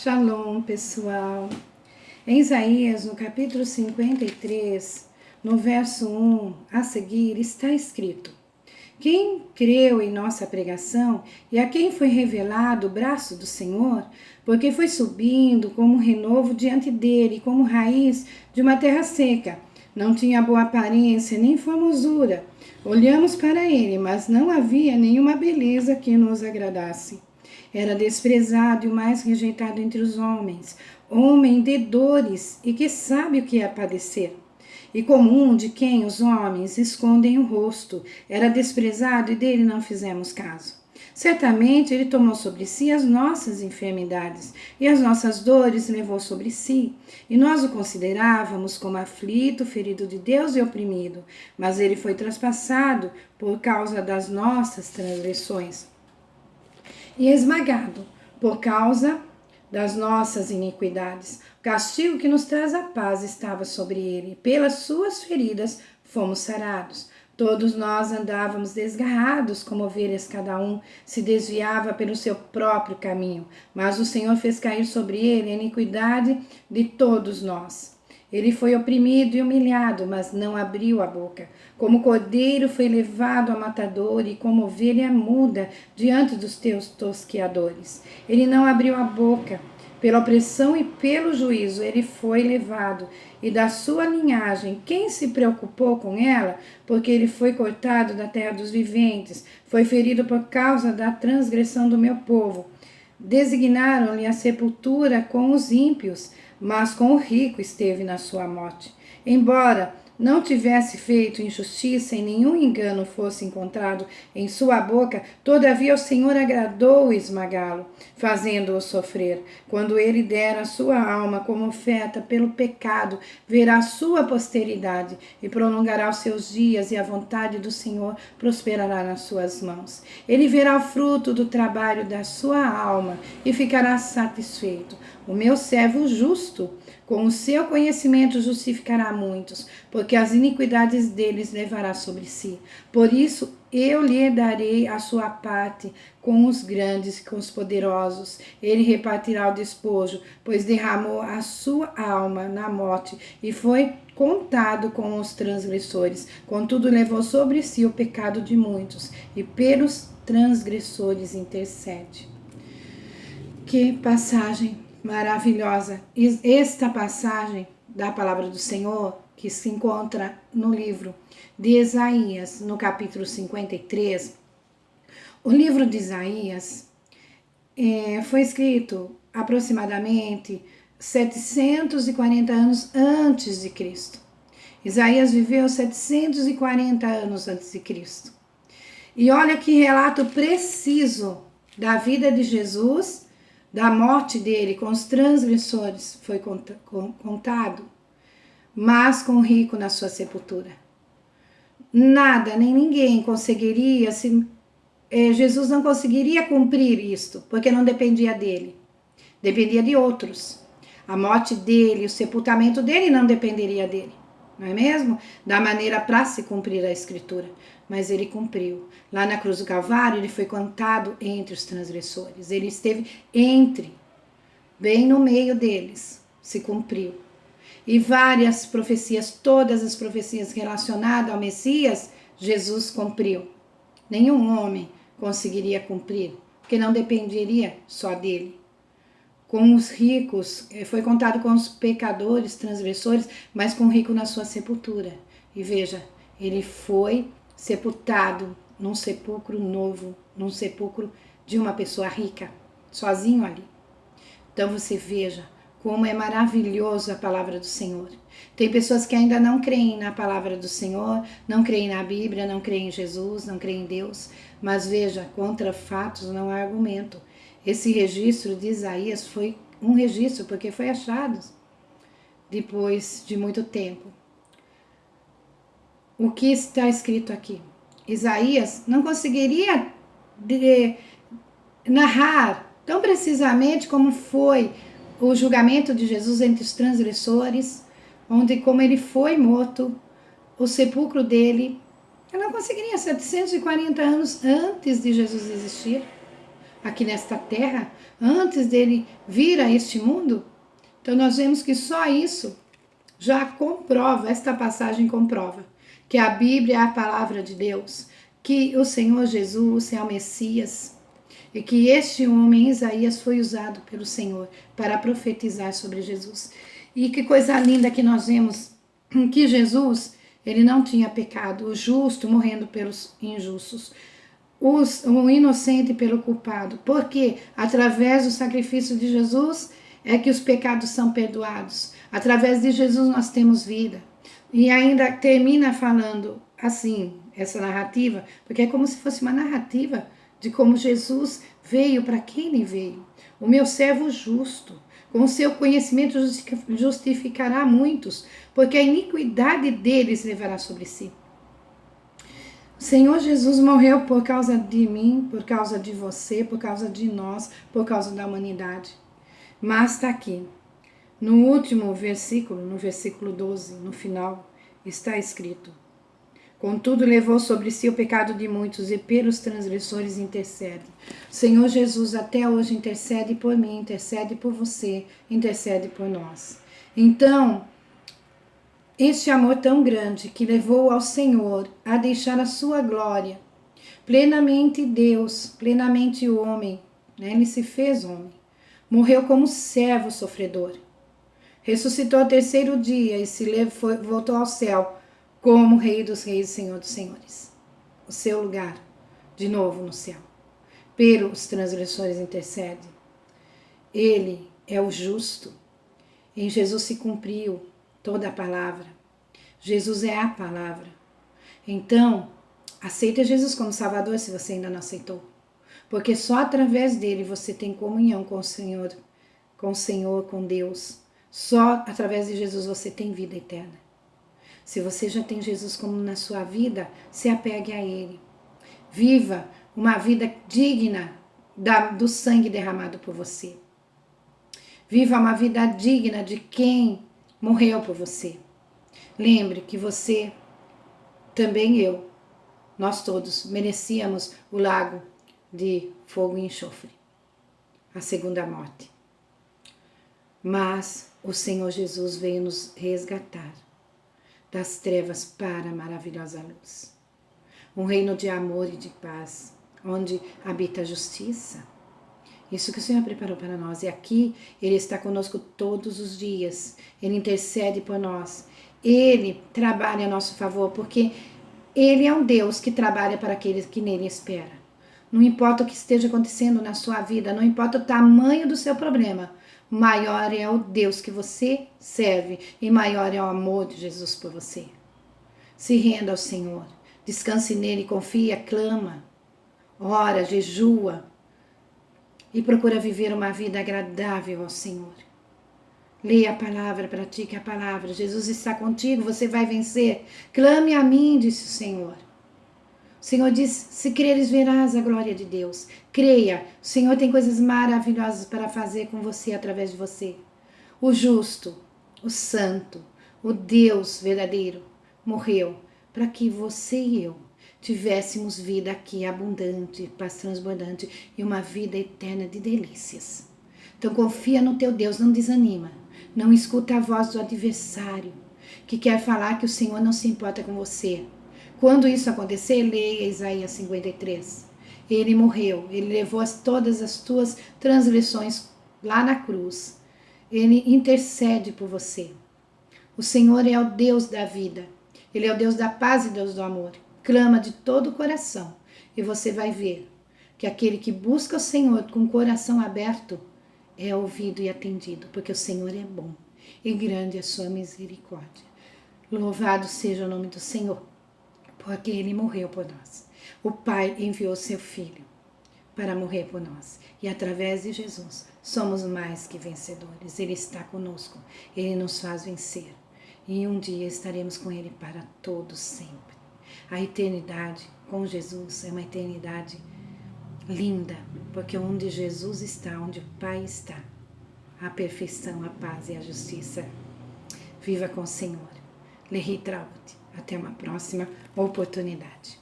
Shalom, pessoal. Em Isaías, no capítulo 53, no verso 1 a seguir, está escrito: Quem creu em nossa pregação e a quem foi revelado o braço do Senhor, porque foi subindo como renovo diante dele, como raiz de uma terra seca. Não tinha boa aparência, nem formosura. Olhamos para ele, mas não havia nenhuma beleza que nos agradasse. Era desprezado e o mais rejeitado entre os homens, homem de dores e que sabe o que é padecer. E comum de quem os homens escondem o rosto, era desprezado e dele não fizemos caso. Certamente ele tomou sobre si as nossas enfermidades e as nossas dores levou sobre si. E nós o considerávamos como aflito, ferido de Deus e oprimido, mas ele foi traspassado por causa das nossas transgressões e esmagado por causa das nossas iniquidades. O castigo que nos traz a paz estava sobre ele. Pelas suas feridas fomos sarados. Todos nós andávamos desgarrados como ovelhas, cada um se desviava pelo seu próprio caminho. Mas o Senhor fez cair sobre ele a iniquidade de todos nós. Ele foi oprimido e humilhado, mas não abriu a boca. Como cordeiro foi levado a matador e como ovelha muda diante dos teus tosqueadores. Ele não abriu a boca. Pela opressão e pelo juízo ele foi levado. E da sua linhagem, quem se preocupou com ela? Porque ele foi cortado da terra dos viventes, foi ferido por causa da transgressão do meu povo. Designaram-lhe a sepultura com os ímpios, mas com o rico esteve na sua morte. Embora não tivesse feito injustiça e nenhum engano fosse encontrado em sua boca, todavia o Senhor agradou esmagá-lo, fazendo-o sofrer. Quando ele der a sua alma como oferta pelo pecado, verá sua posteridade e prolongará os seus dias, e a vontade do Senhor prosperará nas suas mãos. Ele verá o fruto do trabalho da sua alma e ficará satisfeito. O meu servo justo, com o seu conhecimento justificará muitos, porque as iniquidades deles levará sobre si. Por isso eu lhe darei a sua parte com os grandes e com os poderosos. Ele repartirá o despojo, pois derramou a sua alma na morte e foi contado com os transgressores. Contudo, levou sobre si o pecado de muitos e pelos transgressores intercede. Que passagem maravilhosa! Esta passagem da palavra do Senhor, que se encontra no livro de Isaías, no capítulo 53. O livro de Isaías foi escrito aproximadamente 740 anos antes de Cristo. Isaías viveu 740 anos antes de Cristo. E olha que relato preciso da vida de Jesus, da morte dele com os transgressores foi contado, mas com o rico na sua sepultura. Nada, nem ninguém conseguiria, Jesus não conseguiria cumprir isto, porque não dependia dele, dependia de outros. A morte dele, o sepultamento dele não dependeria dele, não é mesmo? Da maneira para se cumprir a escritura. Mas ele cumpriu. Lá na cruz do Calvário, ele foi contado entre os transgressores. Ele esteve bem no meio deles, se cumpriu. E várias profecias, todas as profecias relacionadas ao Messias, Jesus cumpriu. Nenhum homem conseguiria cumprir, porque não dependeria só dele. Com os ricos, foi contado com os pecadores, transgressores, mas com o rico na sua sepultura. E veja, ele foi sepultado num sepulcro novo, num sepulcro de uma pessoa rica, sozinho ali. Então você veja como é maravilhoso a palavra do Senhor. Tem pessoas que ainda não creem na palavra do Senhor, não creem na Bíblia, não creem em Jesus, não creem em Deus, mas veja, contra fatos não há argumento. Esse registro de Isaías foi um registro porque foi achado depois de muito tempo. O que está escrito aqui? Isaías não conseguiria narrar tão precisamente como foi o julgamento de Jesus entre os transgressores, como ele foi morto, o sepulcro dele. Eu não conseguiria, 740 anos antes de Jesus existir. aqui nesta terra, antes dele vir a este mundo. Então nós vemos que só isso já comprova, esta passagem comprova, que a Bíblia é a palavra de Deus, que o Senhor Jesus é o Messias, e que este homem, Isaías, foi usado pelo Senhor para profetizar sobre Jesus. E que coisa linda que nós vemos, que Jesus, ele não tinha pecado, o justo morrendo pelos injustos, o inocente pelo culpado, porque através do sacrifício de Jesus é que os pecados são perdoados. Através de Jesus nós temos vida. E ainda termina falando assim, essa narrativa, porque é como se fosse uma narrativa de como Jesus veio, para quem ele veio. O meu servo justo, com o seu conhecimento justificará muitos, porque a iniquidade deles levará sobre si. O Senhor Jesus morreu por causa de mim, por causa de você, por causa de nós, por causa da humanidade. Mas está aqui, no último versículo, no versículo 12, no final, está escrito: contudo levou sobre si o pecado de muitos e pelos transgressores intercede. O Senhor Jesus até hoje intercede por mim, intercede por você, intercede por nós. Então, este amor tão grande que levou ao Senhor a deixar a sua glória, plenamente Deus, plenamente homem, né? Ele se fez homem, morreu como servo sofredor, ressuscitou ao terceiro dia e voltou ao céu como Rei dos Reis e Senhor dos Senhores. O seu lugar, de novo no céu. Pelos transgressores intercede. Ele é o justo. Em Jesus se cumpriu toda a palavra. Jesus é a palavra. Então, aceita Jesus como Salvador se você ainda não aceitou. Porque só através dele você tem comunhão com o Senhor, com Deus. Só através de Jesus você tem vida eterna. Se você já tem Jesus como na sua vida, se apegue a Ele. Viva uma vida digna do sangue derramado por você. Viva uma vida digna de quem morreu por você. Lembre que você, também eu, nós todos merecíamos o lago de fogo e enxofre, a segunda morte. Mas o Senhor Jesus veio nos resgatar das trevas para a maravilhosa luz. Um reino de amor e de paz, onde habita a justiça. Isso que o Senhor preparou para nós. E aqui Ele está conosco todos os dias. Ele intercede por nós. Ele trabalha a nosso favor, porque Ele é um Deus que trabalha para aqueles que nele esperam. Não importa o que esteja acontecendo na sua vida, não importa o tamanho do seu problema, maior é o Deus que você serve e maior é o amor de Jesus por você. Se renda ao Senhor, descanse nele, confia, clama, ora, jejua e procura viver uma vida agradável ao Senhor. Leia a palavra, pratique a palavra. Jesus está contigo, você vai vencer. Clame a mim, disse o Senhor. O Senhor diz, se creres verás a glória de Deus. Creia, o Senhor tem coisas maravilhosas para fazer com você, através de você. O justo, o santo, o Deus verdadeiro morreu para que você e eu tivéssemos vida aqui abundante, paz transbordante e uma vida eterna de delícias. Então confia no teu Deus, não desanima. Não escuta a voz do adversário que quer falar que o Senhor não se importa com você. Quando isso acontecer, leia Isaías 53. Ele morreu, ele levou todas as tuas transgressões lá na cruz. Ele intercede por você. O Senhor é o Deus da vida. Ele é o Deus da paz e Deus do amor. Clama de todo o coração e você vai ver que aquele que busca o Senhor com o coração aberto é ouvido e atendido, porque o Senhor é bom e grande é a sua misericórdia. Louvado seja o nome do Senhor, porque Ele morreu por nós. O Pai enviou seu Filho para morrer por nós. E através de Jesus somos mais que vencedores. Ele está conosco, Ele nos faz vencer. E um dia estaremos com Ele para todos sempre. A eternidade com Jesus é uma eternidade linda, porque onde Jesus está, onde o Pai está, a perfeição, a paz e a justiça. Viva com o Senhor. Lehi Traut. Até uma próxima oportunidade.